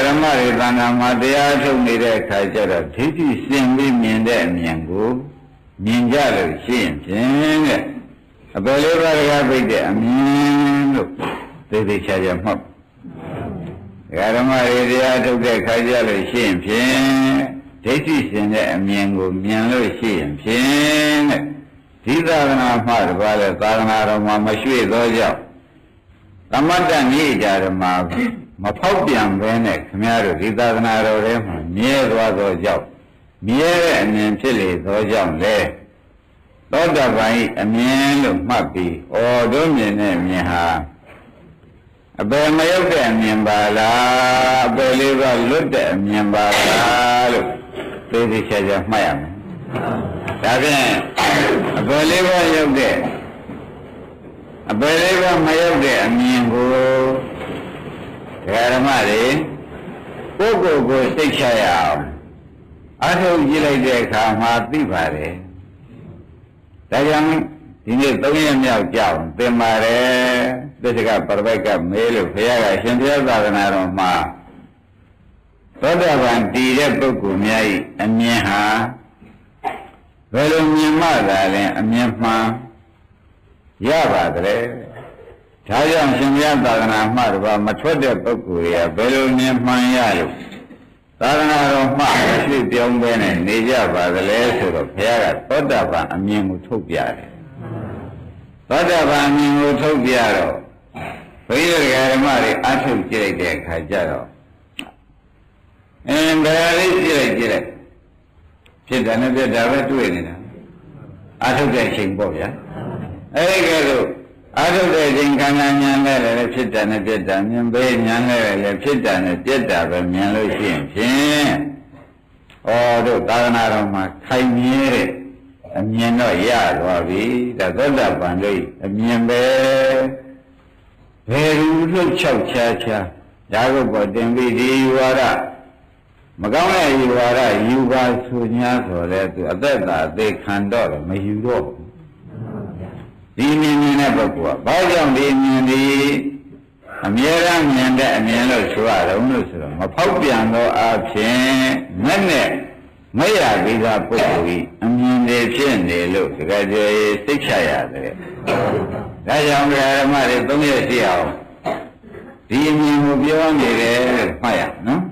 ဓမ္မတွေသံဃာမှာတရားထုတ်နေတဲ့အခါကျတော့ဒိဋ္ဌိစင်ပြီးမြင်တဲ့အမြင်ကိုမြင်ကြလို့ရှိရင်ဖြင့်တဲ့အပယ်လေးပါးကပိတ်တဲ့အမြင်လို့သေသေးချာချာမှတ်ဓမ္မတွေတရားထုတ်တဲ့အခါကျလို့ရှိရင်ဖြင့်ဒိဋ္ဌိစင်တဲ့အမြင်ကိုမြင်လို့ရှိရင်ဖြင့်တဲ့ဒီသာသနာမှတပါးလဲသာသနာတော်မှာမရွှေ့သောကြောင့်သမတ္တနိကြဓမ္မမဖောက်ပြန်ပဲနဲ့ခမည်းတော်ဒီသာသနာတော်ထဲမှာမြဲသွားသောကြောင့်မြဲတဲ့အမြင်ဖြစ်လေသောကြောင့်လေသောတပန်ဤအမြင်လို့မှတ်ပြီးဩတို့မြင်တဲ့အမြင်ဟာအပယ်မရောက်တဲ့အမြင်ပါလားအပယ်လေးပါလွတ်တဲ့အမြင်ပါလားလို့သိသိချာချာမှတ်ရမယ်ဒါဖြင့်အပယ်လေးပါရောက်တဲ့အပယ်လေးပါမရောက်တဲ့အမြင်ကိုဓမ္မတွေကိုယ်စိတ်ချရအောင်အထုတ်ကြည့်လိုက်တဲ့အခါမှာသိပါတယ်ဒါကြောင့်ဒီနေ့3ရက်မြောက်ကြောင်းသင်ပါတယ်သစ္စကပရပိုက်ကမေးလို့ဘုရားကရှင်ဘုရားသာသနာတော်မှာသောတာပန်တည်တဲ့ပုဂ္ဂိုလ်များ၏အမြင်ဟာဘယ်လိုမြင်မှသာလဲအမြင်မှန်ရပါသလဲဒါကြောင့်ရှင်ဘုရားသာသနာမှတပါမထွက်တဲ့ပုဂ္ဂိုလ်တွေကဘယ်လိုမြင်မှန်ရလို့သာသနာတော်မှရွှေ့ပြောင်းပဲနဲ့နေကြပါသလဲဆိုတော့ဘုရားကသောတာပန်အမြင်ကိုထုတ်ပြတယ်သောတာပန်အမြင်ကိုထုတ်ပြတော့ဘုရားဓမ္မတွေအထုတ်ကြည့်လိုက်တဲ့အခါကျတော့ဘယ်လေးကြည့်လိုက်ဖြစ်တယ်နဲ့ပြတာပဲတွေ့နေတာအထုတ်တဲ့အချိန်ပေါ့ဗျာအဲဒီကဲလို့အထုတ်တဲ့အချိန်ခန္ဓာဉာဏ်နဲ့လည်းဖြစ်တာနဲ့ပြတာမြင်ပေဉာဏ်နဲ့လည်းဖြစ်တာနဲ့ပြတာပဲမြင်လို့ရှိရင်ဖြင့်ဩတို့သာသနာတော်မှာခိုင်မြဲတဲ့အမြင်တော့ရသွားပြီဒါသောတာပန်လို့အမြင်ပဲဘယ်လိုလှုပ်ချောက်ချာဒါကိုပေါ်တင်ပြီးဒီဝါဒမကောင်းတဲ့ယူဝါဒယူပါဆိုညာဆိုလဲသူအသက်သာအသေးခံတော့တယ်မယူတော့ဒီမြင်တဲ့ပုဂ္ဂိုလ်ကဘာကြောင့်ဒီမြင်ဒီအမြဲတမ်းမြင်တဲ့အမြင်လို့ဆိုရတော့လို့ဆိုတော့မဖောက်ပြန်သောအဖြစ်မဲ့နဲ့မရပြီးသားပုဂ္ဂိုလ်ကြီးအမြင်တွေဖြစ်နေလို့တကယ်ကြည်စိတ်ချရတယ်ဒါကြောင့်ဓမ္မတွေ3ရက်ရှိအောင်ဒီအမြင်ကိုပြောနေတယ်လို့မှတ်ရနော်